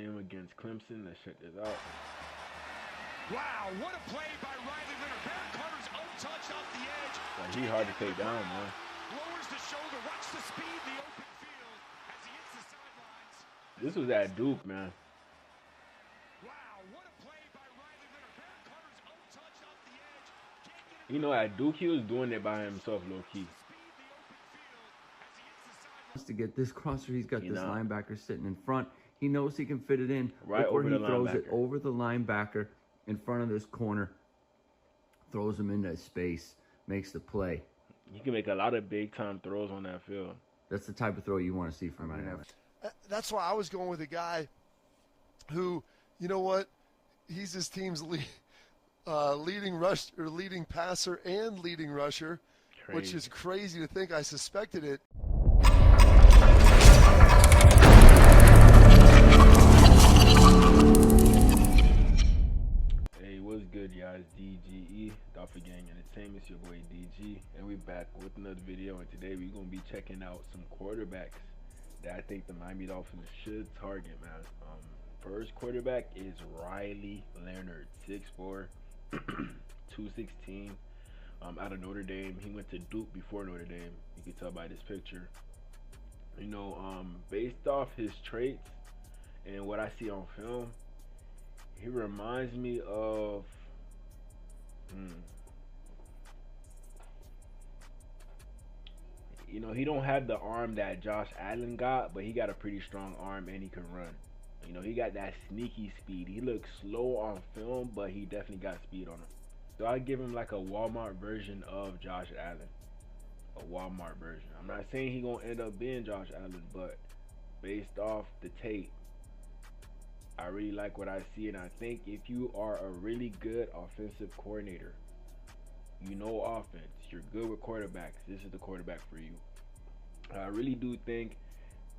game against Clemson. Let's check this out. Wow, what a play by Riley Leonard. Barrett Carter's untouched off the edge. Like, he hard to take down, man. Lowers the shoulder. Watch the speed in the open field as he hits the sidelines. This was at Duke, man. Wow, what a play by Riley Leonard. Barrett Carter's untouched off the edge. You know, at Duke, he was doing it by himself, low-key. To get this crosser, he's got this linebacker sitting in front. He knows he can fit it in. Right Look where over he the throws linebacker. it over the linebacker in front of this corner. Throws him into space. Makes the play. He can make a lot of big-time throws on that field. That's the type of throw you want to see from him. That's why I was going with a guy who, you know what, he's his team's leading passer and leading rusher, which is crazy to think. I suspected it. Hey, what's good, guys? DGE, Dolphin Gang Entertainment. It's your boy DG, and we're back with another video. And today we're gonna be checking out some quarterbacks that I think the Miami Dolphins should target, man. First quarterback is Riley Leonard, 6'4", 216, out of Notre Dame. He went to Duke before Notre Dame. You can tell by this picture. You know, based off his traits and what I see on film, he reminds me of you know, he don't have the arm that Josh Allen got, but he got a pretty strong arm and he can run. You know, he got that sneaky speed. He looks slow on film, but he definitely got speed on him. So I give him like a Walmart version of Josh Allen. A Walmart version. I'm not saying he gonna end up being Josh Allen, but based off the tape, I really like what I see, and I think if you are a really good offensive coordinator, you know offense, you're good with quarterbacks, this is the quarterback for you. I really do think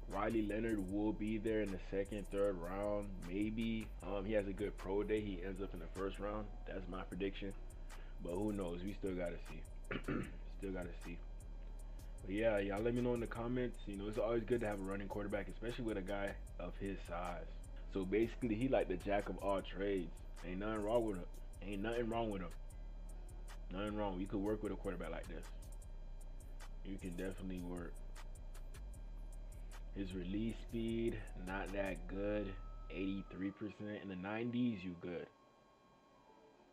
Riley Leonard will be there in the second, third round, maybe. He has a good pro day, he ends up in the first round. That's my prediction, but who knows? We still gotta see. Still gotta see. But yeah, y'all let me know in the comments. You know, it's always good to have a running quarterback, especially with a guy of his size. So basically, he like the jack of all trades. Ain't nothing wrong with him. Ain't nothing wrong with him. Nothing wrong. You could work with a quarterback like this. You can definitely work. His release speed, not that good. 83%. In the 90s, you good.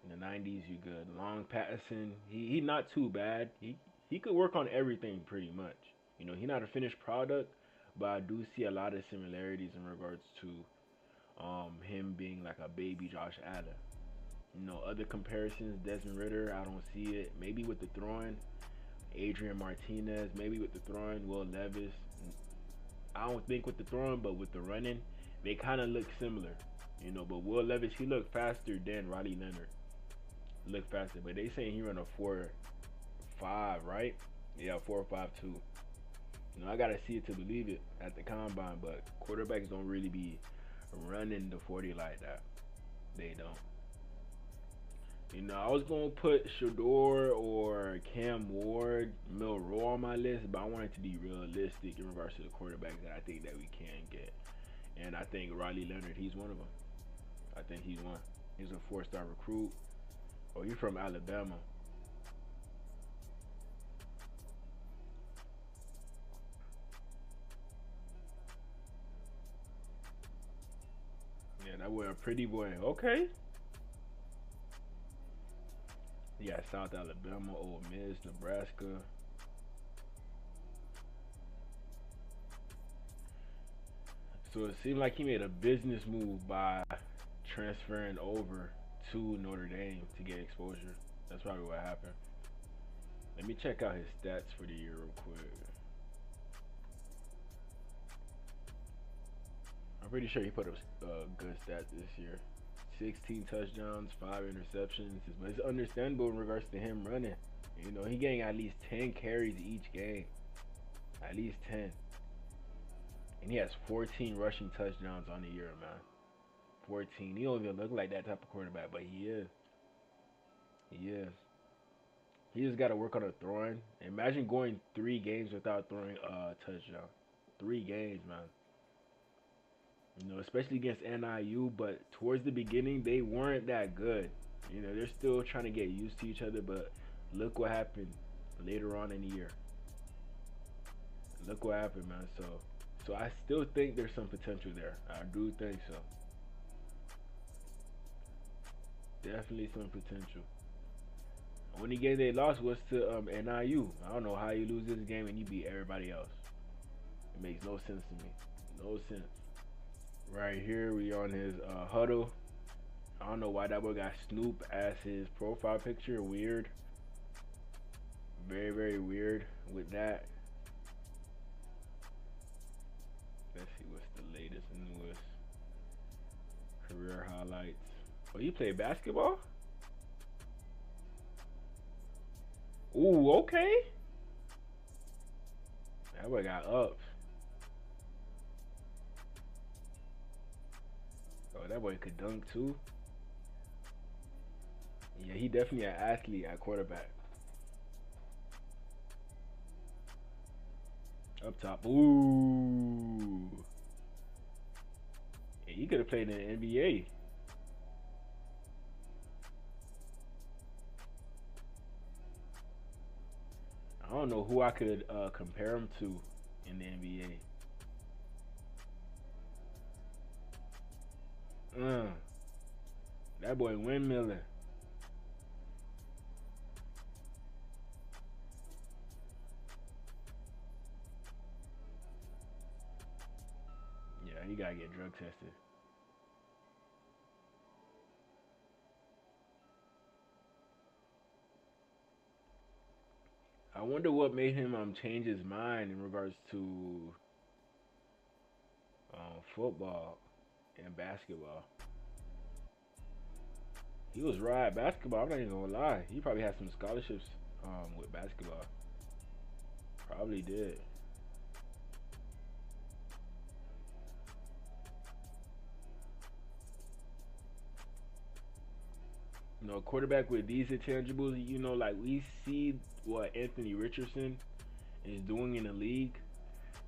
In the 90s, you good. Long passing, he not too bad. He could work on everything pretty much. You know, he's not a finished product, but I do see a lot of similarities in regards to him being like a baby Josh Allen. You know, other comparisons, Desmond Ritter, I don't see it. Maybe with the throwing, Adrian Martinez. Maybe with the throwing, Will Levis. I don't think with the throwing, but with the running, they kind of look similar. You know, but Will Levis, he looked faster than Riley Leonard. Look faster, but they saying he run a 4.5, right? Yeah, 4.52. You know, I gotta see it to believe it at the combine, but quarterbacks don't really be running the 40 like that. They don't. You know, I was gonna put Shador or Cam Ward, Milroe on my list, but I wanted to be realistic in regards to the quarterbacks that I think that we can get. And I think Riley Leonard, he's one of them. I think he's one. He's a 4-star recruit. Oh, he's from Alabama. Yeah, that was a pretty boy. Okay. Yeah, South Alabama, Ole Miss, Nebraska. So it seemed like he made a business move by transferring over to Notre Dame to get exposure. That's probably what happened. Let me check out his stats for the year real quick. I'm pretty sure he put up good stats this year. 16 touchdowns, 5 interceptions. But it's understandable in regards to him running. You know, he getting at least 10 carries each game. At least 10. And he has 14 rushing touchdowns on the year, man. 14. He don't even look like that type of quarterback, but he is. He is. He just got to work on a throwing. Imagine going 3 games without throwing a touchdown. 3 games, man. You know, especially against NIU. But towards the beginning, they weren't that good. You know, they're still trying to get used to each other. But look what happened later on in the year. Look what happened, man. So I still think there's some potential there. I do think so. Definitely some potential. Only game they lost was to NIU. I don't know how you lose this game and you beat everybody else. It makes no sense to me. No sense. Right here, we on his huddle. I don't know why that boy got Snoop as his profile picture. Weird. Very, very weird with that. Let's see what's the latest and newest. Career highlights. Oh, you play basketball? Ooh, okay. That boy got ups. Oh, that boy could dunk too. Yeah, he definitely an athlete at quarterback. Up top. Ooh. Yeah, he could have played in the NBA. I don't know who I could compare him to in the NBA. That boy windmilling. Yeah, he gotta get drug tested. I wonder what made him change his mind in regards to football and basketball. He was right at basketball. I'm not even gonna lie. He probably had some scholarships with basketball. Probably did. You know, a quarterback with these intangibles, you know, like we see what Anthony Richardson is doing in the league.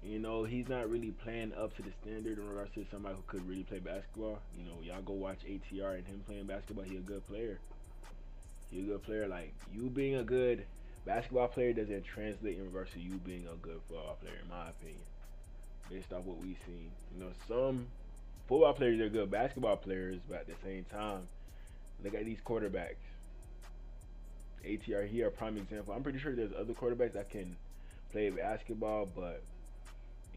You know, he's not really playing up to the standard in regards to somebody who could really play basketball. You know, y'all go watch ATR and him playing basketball. He a good player. He a good player. Like, you being a good basketball player doesn't translate in regards to you being a good football player, in my opinion. Based off what we've seen. You know, some football players are good basketball players, but at the same time, look at these quarterbacks. ATR here, a prime example. I'm pretty sure there's other quarterbacks that can play basketball, but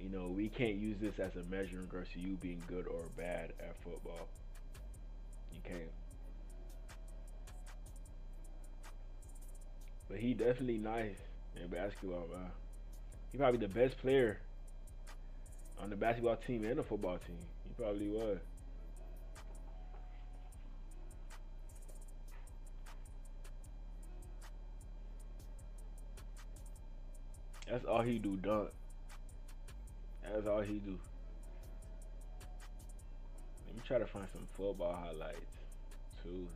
you know, we can't use this as a measure in regards to you being good or bad at football. You can't. But he definitely nice in basketball, man. He probably the best player on the basketball team and the football team. He probably was. That's all he do, dunk. That's all he do. Let me try to find some football highlights too.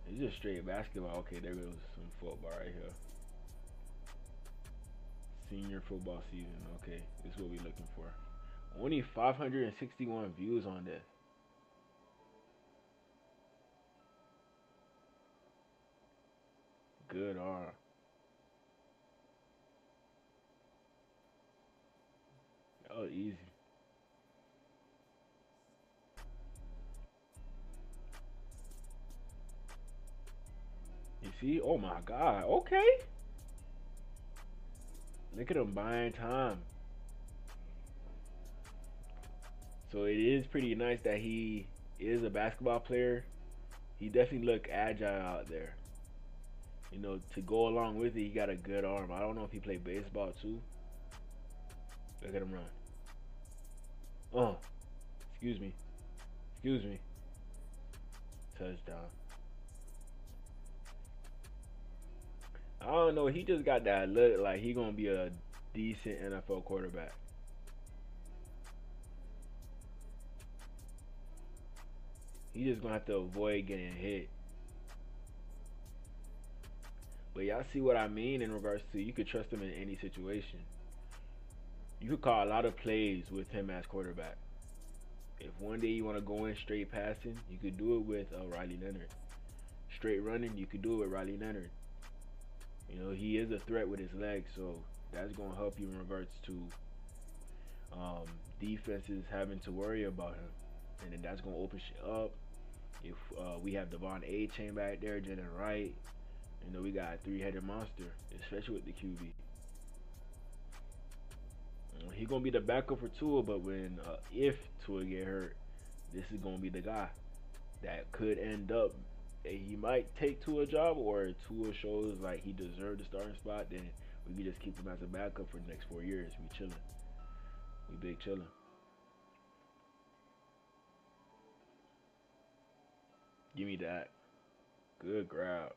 It's just straight basketball. Okay, there goes some football right here. Senior football season. Okay, this is what we're looking for. Only 561 views on this. Good arm. Oh, easy. You see? Oh my God. Okay. Look at him buying time. So it is pretty nice that he is a basketball player. He definitely look agile out there. You know, to go along with it, he got a good arm. I don't know if he played baseball too. Look at him run. Excuse me. Excuse me. Touchdown. I don't know. He just got that look like he gonna be a decent NFL quarterback. He just gonna have to avoid getting hit. But y'all see what I mean in regards to you could trust him in any situation. You could call a lot of plays with him as quarterback. If one day you want to go in straight passing, you could do it with Riley Leonard. Straight running, you could do it with Riley Leonard. You know, he is a threat with his legs, so that's going to help you in regards to defenses having to worry about him. And then that's going to open shit up. If we have Devon A-Chain back there, Jalen Wright, you know, we got a three-headed monster, especially with the QB. He's going to be the backup for Tua, but if Tua get hurt, this is going to be the guy that could end up, he might take Tua's job, or Tua shows like he deserved the starting spot, then we can just keep him as a backup for the next 4 years. We chilling. We big chilling. Give me that. Good grab.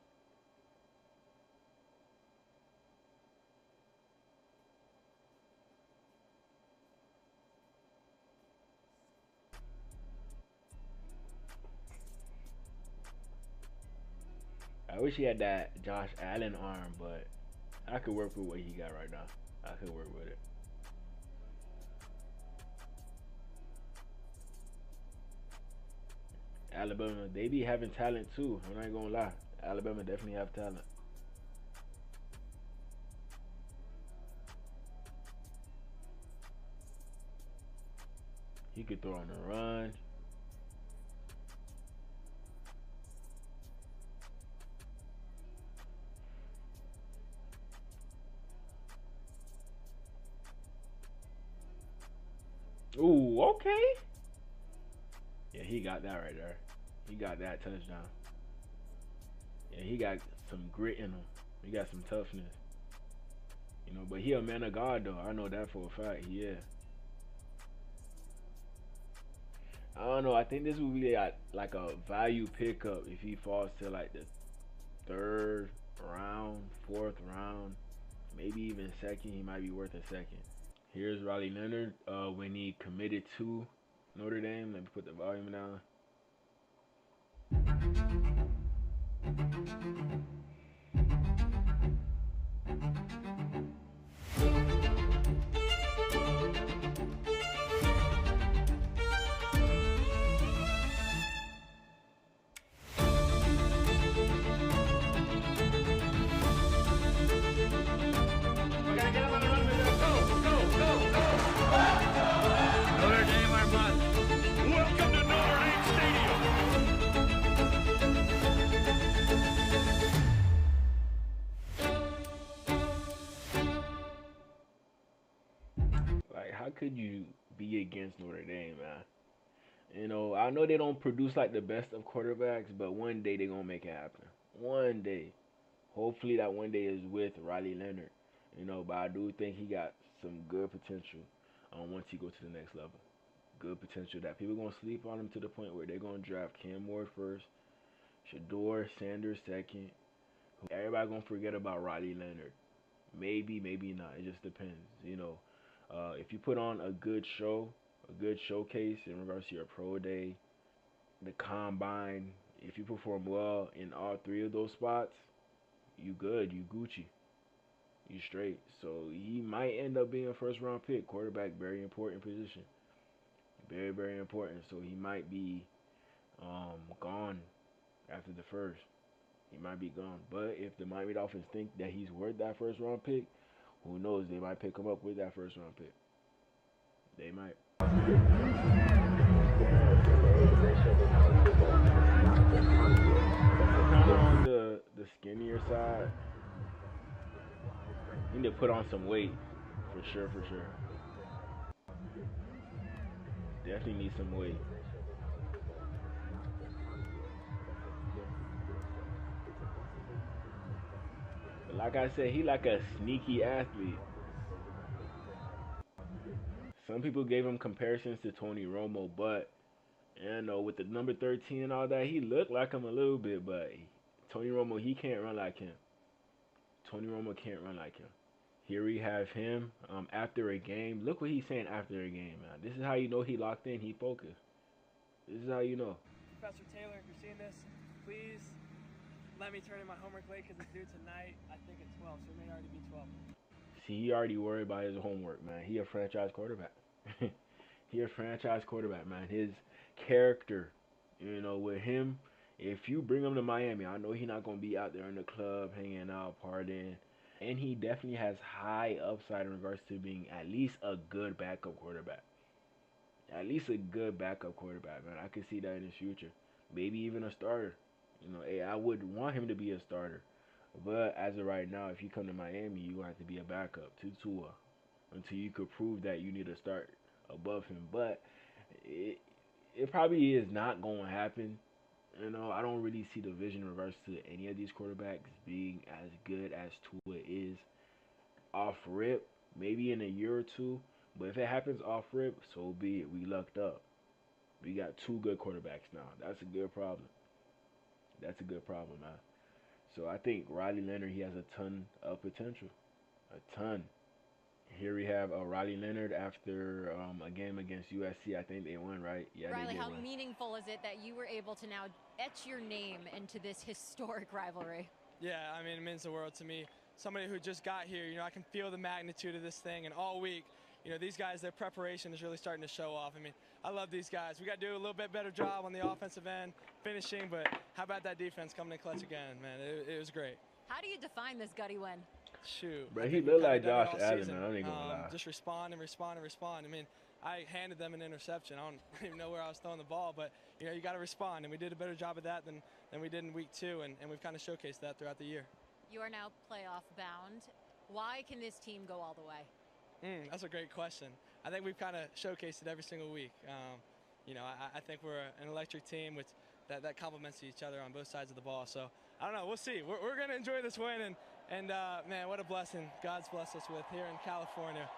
I wish he had that Josh Allen arm, but I could work with what he got right now. I could work with it. Alabama, they be having talent too. I'm not gonna lie. Alabama definitely have talent. He could throw on the run. Ooh, okay. Yeah, he got that right there. He got that touchdown. Yeah, he got some grit in him. He got some toughness. You know, but he a man of God though. I know that for a fact. Yeah. I don't know. I think this would be like a value pickup if he falls to like the 3rd round, 4th round, maybe even 2nd. He might be worth a 2nd. Here's Riley Leonard when he committed to Notre Dame. Let me put the volume down. Welcome to Notre Dame Stadium. Like, how could you be against Notre Dame, man? You know, I know they don't produce like the best of quarterbacks, but one day they're gonna make it happen. One day. Hopefully that one day is with Riley Leonard. You know, but I do think he got some good potential once he goes to the next level. Good potential that people gonna sleep on him to the point where they're gonna draft Cam Ward first, Shador Sanders second. Everybody gonna forget about Riley Leonard. Maybe, maybe not. It just depends. You know, if you put on a good show, a good showcase in regards to your pro day, the combine, if you perform well in all 3 of those spots, you good, you Gucci, you straight. So he might end up being a 1st round pick. Quarterback, very important position. Very, very important. So he might be gone after the 1st. He might be gone. But if the Miami Dolphins think that he's worth that 1st round pick, who knows? They might pick him up with that 1st round pick. They might. Kind of on the skinnier side. You need to put on some weight. For sure, for sure. Definitely need some weight. But like I said, he like a sneaky athlete. Some people gave him comparisons to Tony Romo, but you know, with the number 13 and all that, he looked like him a little bit, but Tony Romo, he can't run like him. Tony Romo can't run like him. Here we have him after a game. Look what he's saying after a game, man. This is how you know he locked in, he focused. This is how you know. Professor Taylor, if you're seeing this, please let me turn in my homework late because it's due tonight. I think at 12, so it may already be 12. See, he already worried about his homework, man. He a franchise quarterback. He a franchise quarterback, man. His character, with him, if you bring him to Miami, I know he's not gonna be out there in the club hanging out, partying, and he definitely has high upside in regards to being at least a good backup quarterback. At least a good backup quarterback, man. I could see that in his future. Maybe even a starter. Hey, I would want him to be a starter. But as of right now, if you come to Miami, you gonna have to be a backup to Tua until you could prove that you need to start above him. But it probably is not going to happen. I don't really see the vision in regards to any of these quarterbacks being as good as Tua is off rip. Maybe in a year or two. But if it happens off rip, so be it. We lucked up. We got two good quarterbacks now. That's a good problem. That's a good problem, man. So I think Riley Leonard, he has a ton of potential. A ton. Here we have Riley Leonard after a game against USC. I think they won, right? Yeah, Riley, they did how win. meaningful is it that you were able to now etch your name into this historic rivalry? Yeah, I mean, it means the world to me. Somebody who just got here, I can feel the magnitude of this thing, and all week, these guys, their preparation is really starting to show off. I mean, I love these guys. We got to do a little bit better job on the offensive end, finishing, but how about that defense coming in clutch again, man? It was great. How do you define this gutty win? Shoot. Bro, he looked like Josh Allen, man. I ain't gonna lie. Just respond and respond and respond. I mean, I handed them an interception. I don't even know where I was throwing the ball, but, you got to respond, and we did a better job of that than we did in week 2, and we've kind of showcased that throughout the year. You are now playoff bound. Why can this team go all the way? That's a great question. I think we've kind of showcased it every single week. I think we're an electric team with that complements each other on both sides of the ball. So I don't know. We'll see. We're going to enjoy this win, and man, what a blessing God's blessed us with here in California.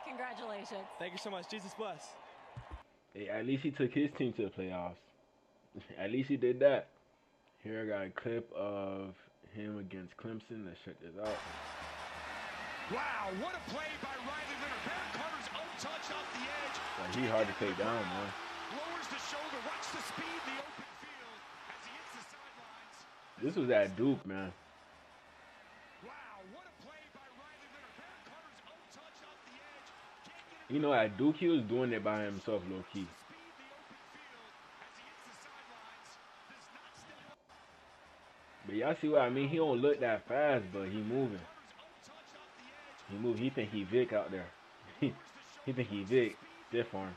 Congratulations. Thank you so much. Jesus bless. Hey, at least he took his team to the playoffs. At least he did that. Here I got a clip of him against Clemson. Let's check this out. Wow, what a play by Riley Leonard. Baron Carter's untouched off the edge. Like, he hard to take down, man. Lowers the shoulder, watch the speed, the open field as he hits the sidelines. This was at Duke, man. Wow, what a play by Riley Leonard. Baron Carter's untouched off the edge. Can't get it. At Duke, he was doing it by himself, low-key. Speed, the open field as he hits the sidelines. Does not step. But y'all see what I mean? He don't look that fast, but he moving. He move. He think he Vic out there. He think he Vic. Stiff arm.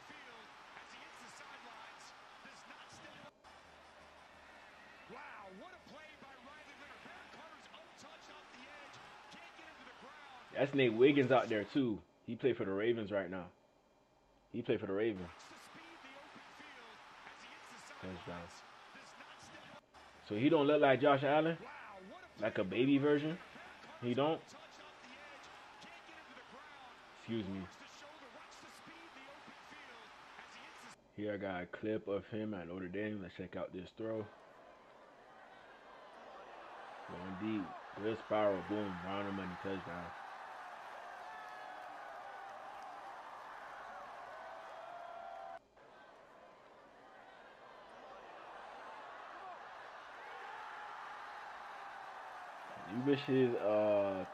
That's Nate Wiggins out there too. He played for the Ravens right now. He played for the Ravens. Touchdown. So he don't look like Josh Allen? Like a baby version? He don't? Excuse me. Here I got a clip of him at Notre Dame. Let's check out this throw. Going deep. Good spiral. Boom. Round of money. Touchdown. You wish his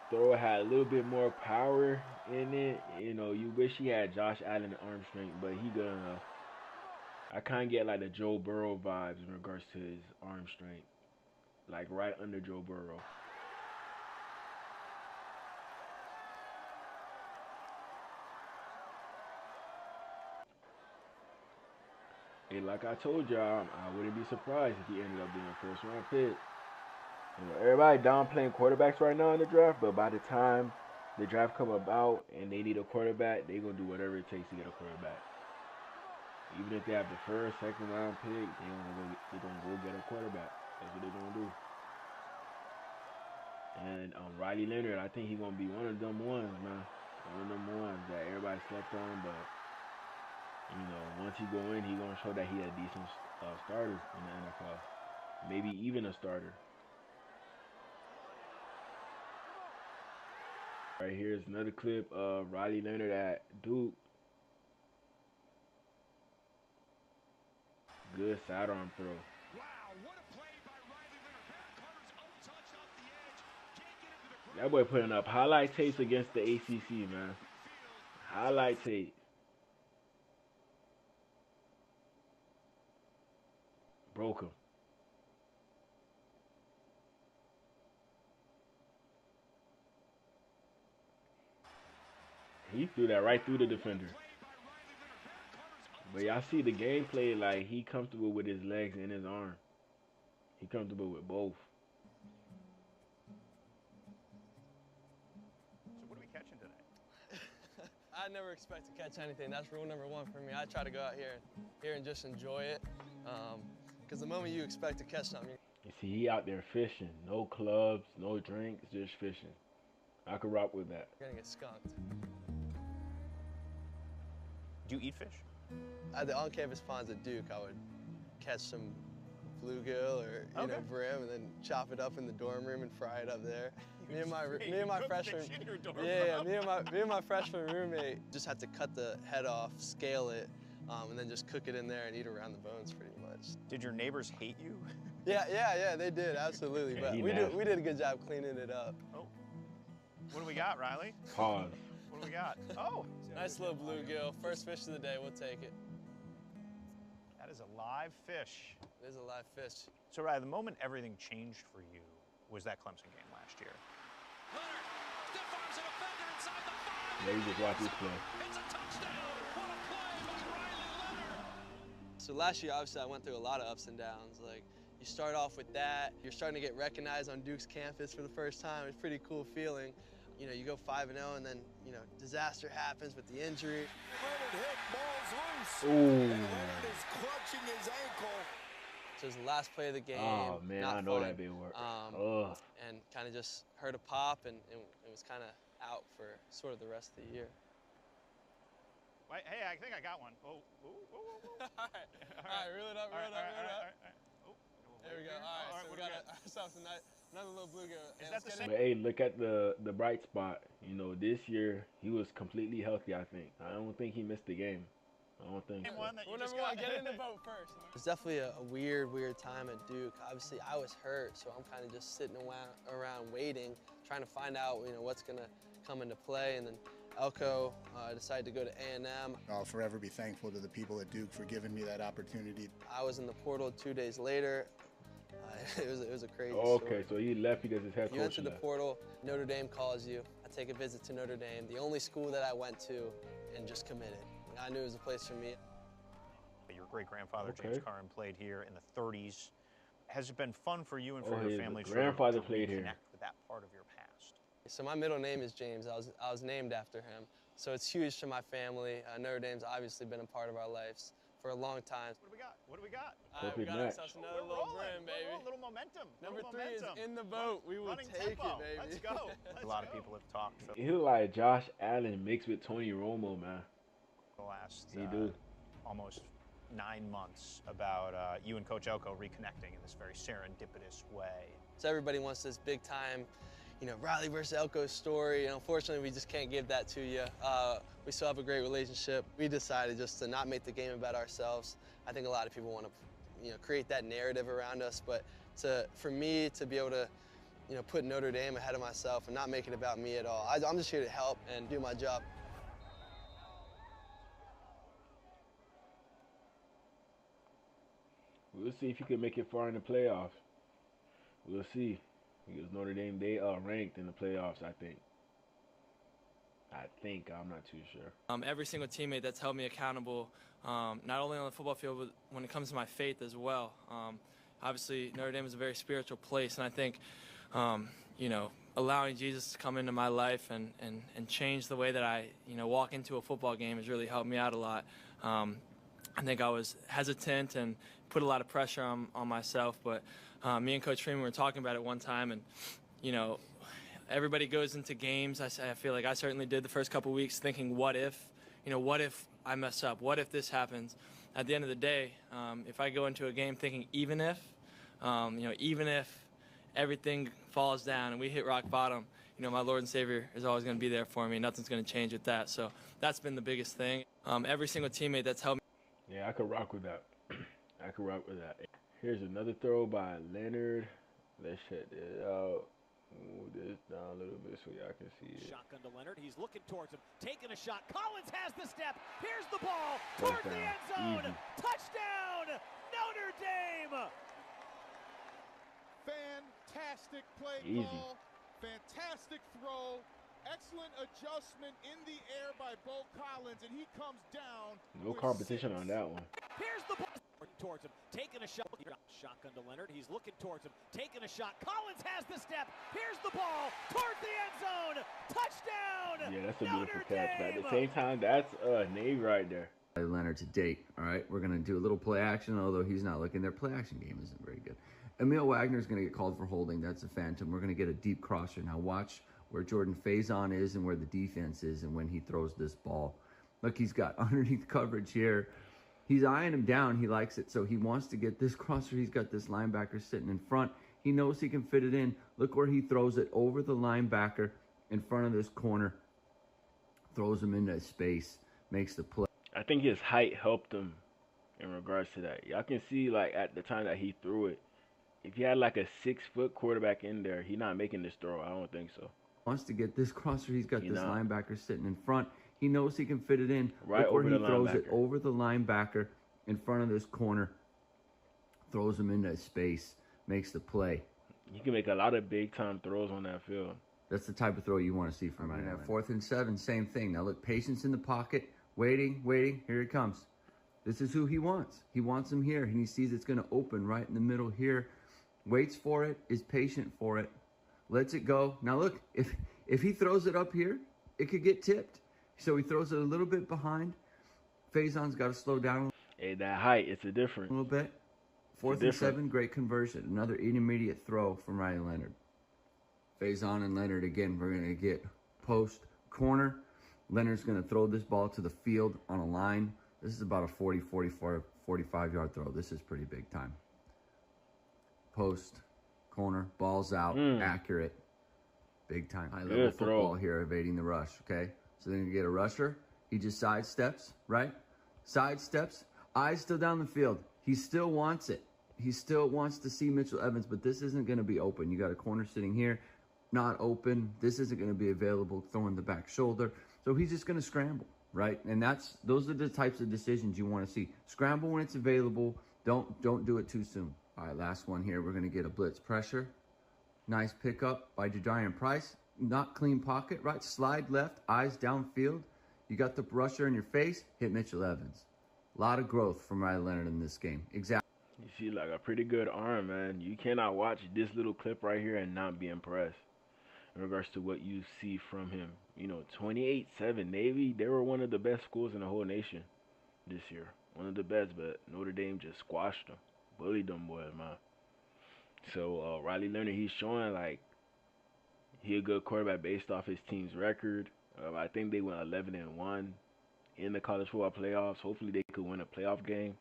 throw had a little bit more power in it. You wish he had Josh Allen arm strength, but he good enough. I kind of get like the Joe Burrow vibes in regards to his arm strength. Like right under Joe Burrow. Hey, like I told y'all, I wouldn't be surprised if he ended up being a first-round pick. Everybody downplaying quarterbacks right now in the draft, but by the time the draft come about and they need a quarterback, they gonna do whatever it takes to get a quarterback. Even if they have the first, second round pick, they gonna go get a quarterback. That's what they gonna do. And Riley Leonard, I think he's gonna be one of them ones, man. One of them ones that everybody slept on, but once he go in, he gonna show that he a decent starter in the NFL. Maybe even a starter. Right here's another clip of Riley Leonard at Duke. Good sidearm throw. Wow, what a play by Riley Leonard. Baron Carter's untouched off the edge. Can't get into the ground. That boy putting up highlight tapes against the ACC, man. Highlight tape. Broke him. He threw that right through the defender. But y'all see the gameplay, like, he comfortable with his legs and his arm. He comfortable with both. So what are we catching today? I never expect to catch anything. That's rule number one for me. I try to go out here and just enjoy it. Because the moment you expect to catch something, You see, he out there fishing. No clubs, no drinks, just fishing. I could rock with that. you're gonna get skunked. Do you eat fish? At the on-campus ponds at Duke, I would catch some bluegill or you know brim, and then chop it up in the dorm room and fry it up there. Me and my freshman, me and my freshman roommate just had to cut the head off, scale it, and then just cook it in there and eat around the bones pretty much. Did your neighbors hate you? Yeah, they did absolutely, but we did a good job cleaning it up. Oh, what do we got, Riley? Pause. What do we got? Oh, Nice little bluegill. First fish of the day. We'll take it. that is a live fish. It is a live fish. So, Riley, the moment everything changed for you was that Clemson game last year. Leonard, stiff arms a defender inside the 5. Yeah, you just watch this play. It's a touchdown. What a play by Riley Leonard. So last year, obviously, I went through a lot of ups and downs. Like, you start off with that. You're starting to get recognized on Duke's campus for the first time. It's a pretty cool feeling. You know, you go 5-0, and then, you know, disaster happens with the injury. Leonard hit, ball's loose. Ooh. And Leonard is clutching his ankle. So it was the last play of the game. Oh, man, not I know fun. that big work. And kind of just heard a pop, and it was kind of out for sort of the rest of the year. Wait, hey, I think I got one. Oh, All right, reel it up. Oh, There we go. All right, so we got ourselves another little bluegill. Is that the same? But hey, look at the bright spot. You know, this year he was completely healthy. I think. I don't think he missed the game. I don't think. Same So. one that you Well, just number one, got. get in the boat first. It's definitely a weird time at Duke. Obviously, I was hurt, so I'm kind of just sitting around waiting, trying to find out, you know, what's gonna come into play. And then Elko decided to go to A&M. I'll forever be thankful to the people at Duke for giving me that opportunity. I was in the portal 2 days later. It was a crazy Okay, story. so he left because his head You coach enter the left. portal, Notre Dame calls you. I take a visit to Notre Dame, the only school that I went to, and just committed. I knew it was a place for me. Your great-grandfather, Okay. James Carrin, played here in the 30s. Has it been fun for you and for Oh, your his family to grandfather played here. reconnect with that part of your past? So my middle name is James. I was named after him. So it's huge to my family. Notre Dame's obviously been a part of our lives for a long time. What do we got? What do we got? All right, we got Perfect ourselves Oh, another we're little rolling. brim, baby. A little momentum. Number Little 3 is momentum. in the boat. We will Running take tempo. it, baby. Let's go. A lot of people have talked for He look like Josh Allen mixed with Tony Romo, man. the last He do. almost 9 months about you and Coach Elko reconnecting in this very serendipitous way. So everybody wants this big time, you know, Riley versus Elko story. And unfortunately, we just can't give that to you. We still have a great relationship. We decided just to not make the game about ourselves. I think a lot of people want to, you know, create that narrative around us. But for me to be able to, you know, put Notre Dame ahead of myself and not make it about me at all. I'm just here to help and do my job. We'll see if you can make it far in the playoffs. We'll see. Because Notre Dame, they are ranked in the playoffs, I think. I'm not too sure. Every single teammate that's held me accountable, not only on the football field, but when it comes to my faith as well. Obviously, Notre Dame is a very spiritual place, and I think, you know, allowing Jesus to come into my life and change the way that I, you know, walk into a football game has really helped me out a lot. I think I was hesitant and put a lot of pressure on myself, but me and Coach Freeman were talking about it one time, and, you know, everybody goes into games. I feel like I certainly did the first couple weeks thinking, what if I mess up? What if this happens? At the end of the day, if I go into a game thinking even if everything falls down and we hit rock bottom, you know, my Lord and Savior is always going to be there for me. Nothing's going to change with that. So that's been the biggest thing. Every single teammate that's helped me. Yeah, I could rock with that. Here's another throw by Leonard. Let's check this out. Move this down a little bit so y'all can see it. Shotgun to Leonard. He's looking towards him, taking a shot. Collins has the step. Here's the ball towards the end zone. Easy. Touchdown, Notre Dame. Fantastic play Easy. call. Fantastic throw. Excellent adjustment in the air by Bo Collins, and he comes down. No with competition 6. on that one. Here's the ball. Towards him, taking a shot. Shotgun to Leonard. He's looking towards him, taking a shot. Collins has the step. Here's the ball towards the end zone. Touchdown. Yeah, that's a beautiful Notre catch. But at the Dame. same time, that's Navy right there. Leonard to date. All right, we're going to do a little play action, although he's not looking. Their play action game isn't very good. Emil Wagner's going to get called for holding. That's a phantom. We're going to get a deep crosser. Now watch where Jordan Faison is and where the defense is and when he throws this ball. Look, he's got underneath coverage here. He's eyeing him down. He likes it, so he wants to get this crosser. He's got this linebacker sitting in front. He knows he can fit it in. Look where he throws it over the linebacker in front of this corner. Throws him into space. Makes the play. I think his height helped him in regards to that. Y'all can see, like, at the time that he threw it, if you had like a 6-foot quarterback in there, he's not making this throw. I don't think so. Wants to get this crosser. He's got this linebacker sitting in front. He knows he can fit it in. Right Look where over he the throws linebacker. it over the linebacker in front of this corner. Throws him into space. Makes the play. He can make a lot of big-time throws on that field. That's the type of throw you want to see from him. 4th and 7, same thing. Now look, patience in the pocket. Waiting. Here he comes. This is who he wants. He wants him here, and he sees it's going to open right in the middle here. Waits for it, is patient for it, lets it go. Now look, if he throws it up here, it could get tipped. So he throws it a little bit behind. Faison's got to slow down Hey, that height, it's a difference. a little bit. 4th and 7, great conversion. Another intermediate throw from Riley Leonard. Faison and Leonard again. We're going to get post corner. Leonard's going to throw this ball to the field on a line. This is about a 40, 44, 45-yard throw. This is pretty big time. Post, corner, ball's out, accurate. Big time. High-level football here, evading the rush, okay? So then you get a rusher. He just sidesteps, right? Sidesteps. Eyes still down the field. He still wants it. He still wants to see Mitchell Evans, but this isn't going to be open. You got a corner sitting here, not open. This isn't going to be available, throwing the back shoulder. So he's just going to scramble, right? And those are the types of decisions you want to see. Scramble when it's available. Don't do it too soon. All right, last one here. We're going to get a blitz pressure. Nice pickup by Jadarian Price. Not clean pocket, right? Slide left, eyes downfield. You got the rusher in your face, hit Mitchell Evans. A lot of growth from Riley Leonard in this game. Exactly. You see, like, a pretty good arm, man. You cannot watch this little clip right here and not be impressed in regards to what you see from him. You know, 28-7 Navy, they were one of the best schools in the whole nation this year. One of the best, but Notre Dame just squashed them. Bullied them boys, man. So, Riley Leonard, he's showing, like, he a good quarterback based off his team's record. I think they went 11-1 in the college football playoffs. Hopefully they could win a playoff game,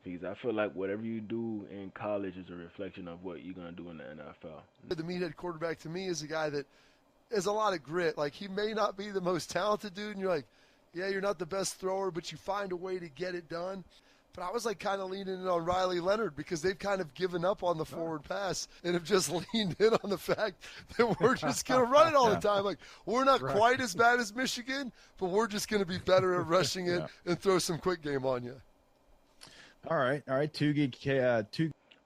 because I feel like whatever you do in college is a reflection of what you're going to do in the NFL. The meathead quarterback to me is a guy that has a lot of grit. Like, he may not be the most talented dude, and you're like, yeah, you're not the best thrower, but you find a way to get it done. But I was like kind of leaning in on Riley Leonard, because they've kind of given up on the forward pass and have just leaned in on the fact that we're just going to run it all the time. Like, we're not quite as bad as Michigan, but we're just going to be better at rushing it and throw some quick game on you. All right.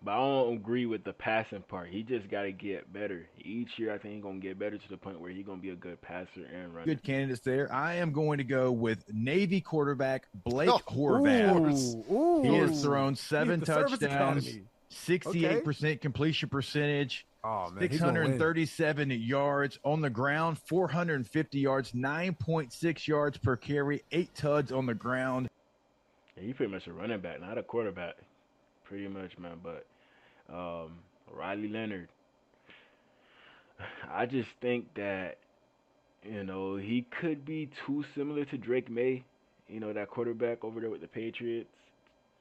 But I don't agree with the passing part. He just got to get better. Each year, I think he's going to get better to the point where he's going to be a good passer and runner. Good candidates there. I am going to go with Navy quarterback Blake Horvath. Ooh. He has thrown 7 touchdowns, 68% completion percentage, 637 yards on the ground, 450 yards, 9.6 yards per carry, 8 tuds on the ground. Yeah, he's pretty much a running back, not a quarterback. Pretty much, man. But Riley Leonard, I just think that, you know, he could be too similar to Drake May, you know, that quarterback over there with the Patriots.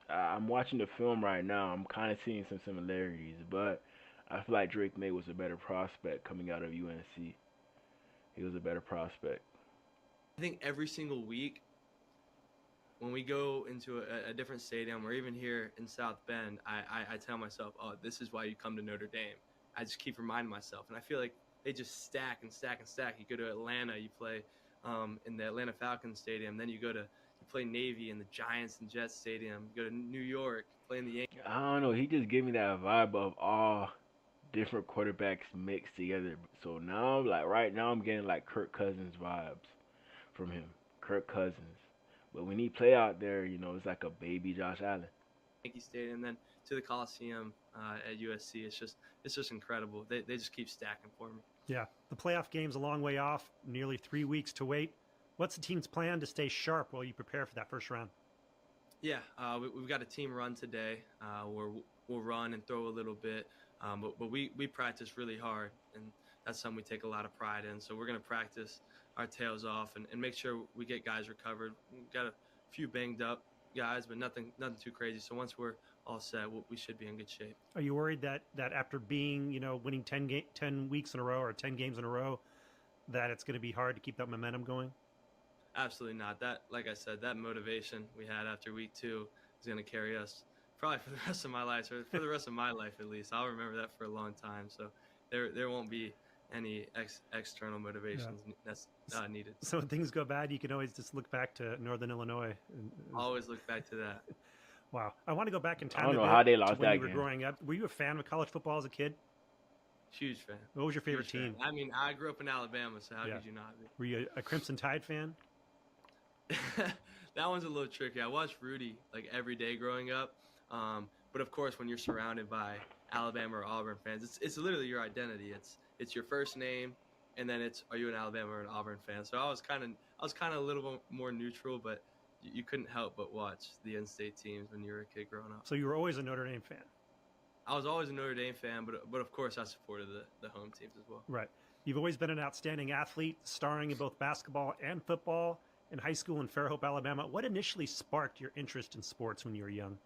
I'm watching the film right now. I'm kind of seeing some similarities, but I feel like Drake May was a better prospect coming out of UNC. He was a better prospect. I think every single week when we go into a different stadium, or even here in South Bend, I tell myself, oh, this is why you come to Notre Dame. I just keep reminding myself. And I feel like they just stack and stack and stack. You go to Atlanta, you play in the Atlanta Falcons Stadium. Then you play Navy in the Giants and Jets Stadium. You go to New York, play in the Yankees. I don't know. He just gave me that vibe of all different quarterbacks mixed together. So now, like right now, I'm getting like Kirk Cousins vibes from him. Kirk Cousins. But when he play out there, it's like a baby Josh Allen. Yankee Stadium, and then to the Coliseum at USC. It's just incredible. They just keep stacking for me. Yeah, the playoff game's a long way off, nearly 3 weeks to wait. What's the team's plan to stay sharp while you prepare for that first round? Yeah, we've got a team run today where we'll run and throw a little bit, but we practice really hard, and that's something we take a lot of pride in. So we're going to practice our tails off and make sure we get guys recovered. We've got a few banged up guys, but nothing too crazy. So once we're all set, we should be in good shape. Are you worried that after being, winning 10 weeks in a row or 10 games in a row, that it's going to be hard to keep that momentum going? Absolutely not. That, like I said, that motivation we had after week 2 is going to carry us probably for the rest of my life, or for the rest of my life at least. I'll remember that for a long time. So there won't be any external motivations that's needed. So when things go bad, you can always just look back to Northern Illinois. Always look back to that. Wow. I want to go back in time. I don't know how they lost when that you were game. growing up. Were you a fan of college football as a kid? Huge fan. What was your favorite team? I mean, I grew up in Alabama, so how could you not be? Were you a Crimson Tide fan? That one's a little tricky. I watched Rudy like every day growing up, but of course, when you're surrounded by Alabama or Auburn fans, it's literally your identity. It's your first name, and then it's, are you an Alabama or an Auburn fan? So I was kind of a little bit more neutral, but you couldn't help but watch the in-state teams when you were a kid growing up. So you were always a Notre Dame fan? I was always a Notre Dame fan, but of course I supported the home teams as well. Right. You've always been an outstanding athlete, starring in both basketball and football in high school in Fairhope, Alabama. What initially sparked your interest in sports when you were young?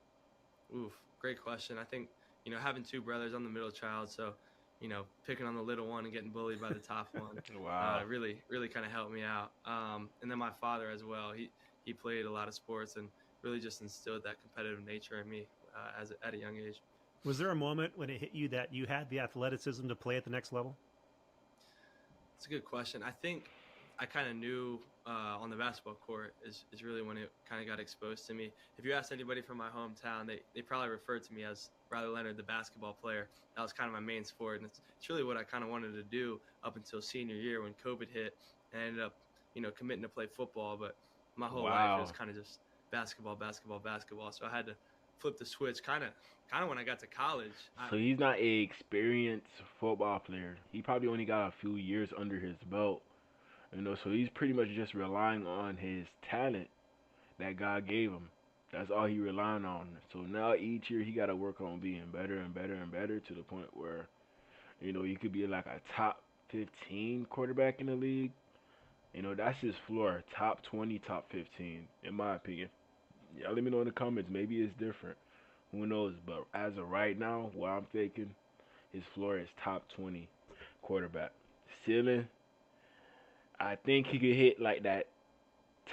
Oof, great question. I think, having 2 brothers, I'm the middle child, so, picking on the little one and getting bullied by the top one wow. Really kind of helped me out. And then my father as well. He played a lot of sports and really just instilled that competitive nature in me at a young age. Was there a moment when it hit you that you had the athleticism to play at the next level? It's a good question. I think I kind of knew on the basketball court is really when it kind of got exposed to me. If you ask anybody from my hometown, they probably referred to me as Riley Leonard, the basketball player. That was kind of my main sport, and it's really what I kind of wanted to do up until senior year when COVID hit, and I ended up, committing to play football. But my whole life was kind of just basketball. So I had to flip the switch kind of when I got to college. So he's not a experienced football player. He probably only got a few years under his belt. So he's pretty much just relying on his talent that God gave him. That's all he relying on. So now each year he got to work on being better and better and better to the point where, you could be like a top 15 quarterback in the league. That's his floor. Top 20, top 15, in my opinion. Yeah, let me know in the comments. Maybe it's different. Who knows? But as of right now, what I'm thinking, his floor is top 20 quarterback. Ceiling, I think he could hit like that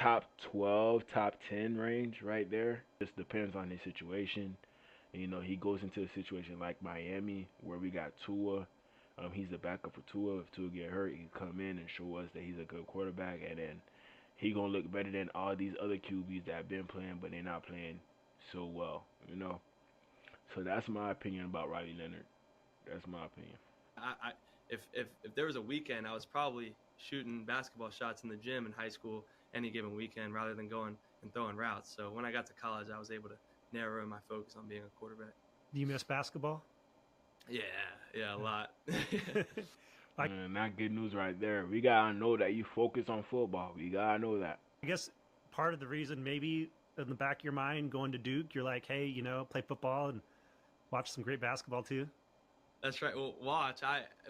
top 12, top 10 range right there. Just depends on his situation. He goes into a situation like Miami where we got Tua. He's the backup for Tua. If Tua get hurt, he can come in and show us that he's a good quarterback, and then he gonna look better than all these other QBs that have been playing, but they're not playing so well. So that's my opinion about Riley Leonard. That's my opinion. If there was a weekend, I was probably shooting basketball shots in the gym in high school any given weekend rather than going and throwing routes. So when I got to college, I was able to narrow my focus on being a quarterback. Do you miss basketball? Yeah, a lot. Not good news right there. We got to know that you focus on football. We got to know that. I guess part of the reason maybe in the back of your mind going to Duke, you're like, hey, play football and watch some great basketball too. That's right. Well, watch.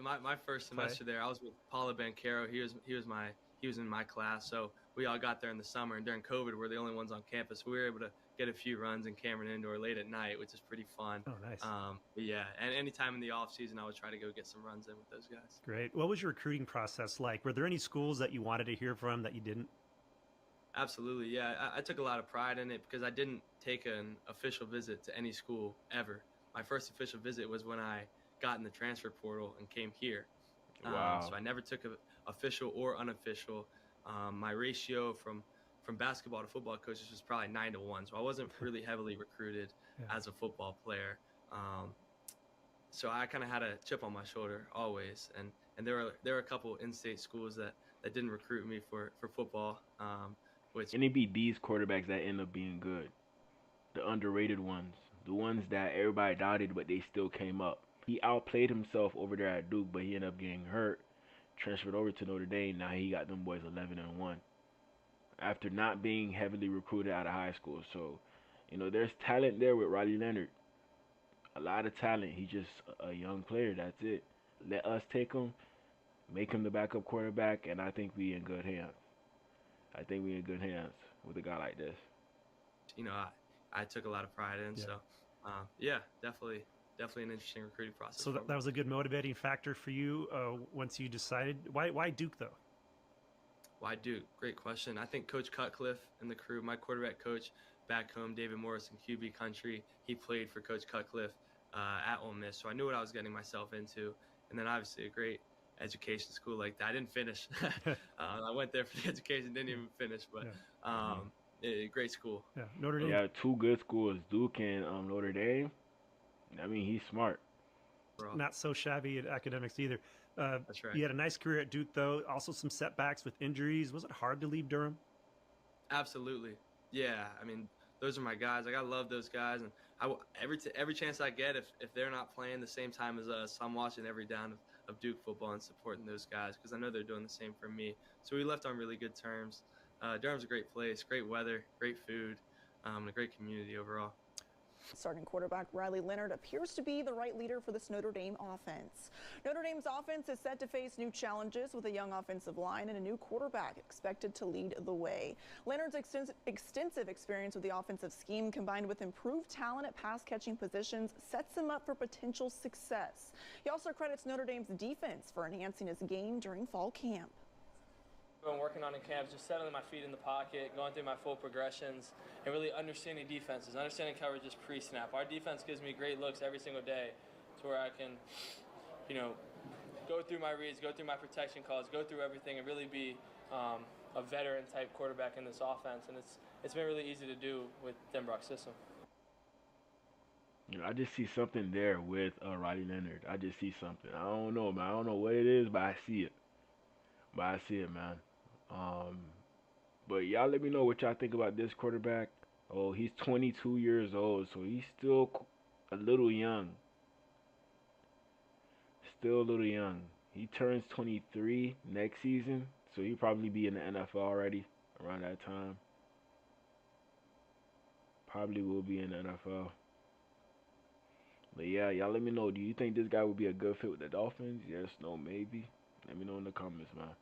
My first semester there, I was with Paula Bancaro. He was in my class, so we all got there in the summer. And during COVID, we're the only ones on campus. We were able to get a few runs in Cameron Indoor late at night, which is pretty fun. Oh, nice. But yeah, and anytime in the off season, I would try to go get some runs in with those guys. Great. What was your recruiting process like? Were there any schools that you wanted to hear from that you didn't? Absolutely, yeah. I took a lot of pride in it because I didn't take an official visit to any school ever. My first official visit was when I got in the transfer portal and came here. Wow. So I never took an official or unofficial. My ratio from basketball to football coaches was probably 9-1. So I wasn't really heavily recruited as a football player. so I kind of had a chip on my shoulder always, and there were a couple in-state schools that didn't recruit me for football, which And it be these quarterbacks that end up being good, the underrated ones, the ones that everybody doubted but they still came up. He outplayed himself over there at Duke, but he ended up getting hurt, transferred over to Notre Dame. Now he got them boys 11-1 after not being heavily recruited out of high school. So, there's talent there with Riley Leonard. A lot of talent. He's just a young player. That's it. Let us take him, make him the backup quarterback, and I think we in good hands. I think we in good hands with a guy like this. I took a lot of pride in. Yeah. So, definitely an interesting recruiting process. So that was a good motivating factor for you once you decided. Why Duke, though? Why Duke? Great question. I think Coach Cutcliffe and the crew, my quarterback coach back home, David Morris in QB country, he played for Coach Cutcliffe at Ole Miss, so I knew what I was getting myself into. And then obviously a great education school like that. I didn't finish. I went there for the education, didn't even finish, but great school. Yeah, Notre Dame. Yeah, two good schools, Duke and Notre Dame. I mean, he's smart. Not so shabby at academics either. That's right. You had a nice career at Duke, though. Also some setbacks with injuries. Was it hard to leave Durham? Absolutely. Yeah, I mean, those are my guys. Like, I love those guys, and every chance I get, if they're not playing the same time as us, I'm watching every down of Duke football and supporting those guys because I know they're doing the same for me. So we left on really good terms. Durham's a great place, great weather, great food, and a great community overall. Starting quarterback Riley Leonard appears to be the right leader for this Notre Dame offense. Notre Dame's offense is set to face new challenges with a young offensive line and a new quarterback expected to lead the way. Leonard's extensive experience with the offensive scheme combined with improved talent at pass-catching positions sets him up for potential success. He also credits Notre Dame's defense for enhancing his game during fall camp. I've been working on in camp, just settling my feet in the pocket, going through my full progressions, and really understanding defenses, understanding coverages pre-snap. Our defense gives me great looks every single day to where I can, go through my reads, go through my protection calls, go through everything, and really be a veteran-type quarterback in this offense. And it's been really easy to do with Denbrock's system. I just see something there with Riley Leonard. I just see something. I don't know, man. I don't know what it is, but I see it. Man. But y'all let me know what y'all think about this quarterback. Oh, he's 22 years old, so he's still a little young. He turns 23 next season, so he'll probably be in the NFL already around that time. Probably will be in the NFL. But yeah, y'all let me know. Do you think this guy would be a good fit with the Dolphins? Yes, no, maybe. Let me know in the comments, man.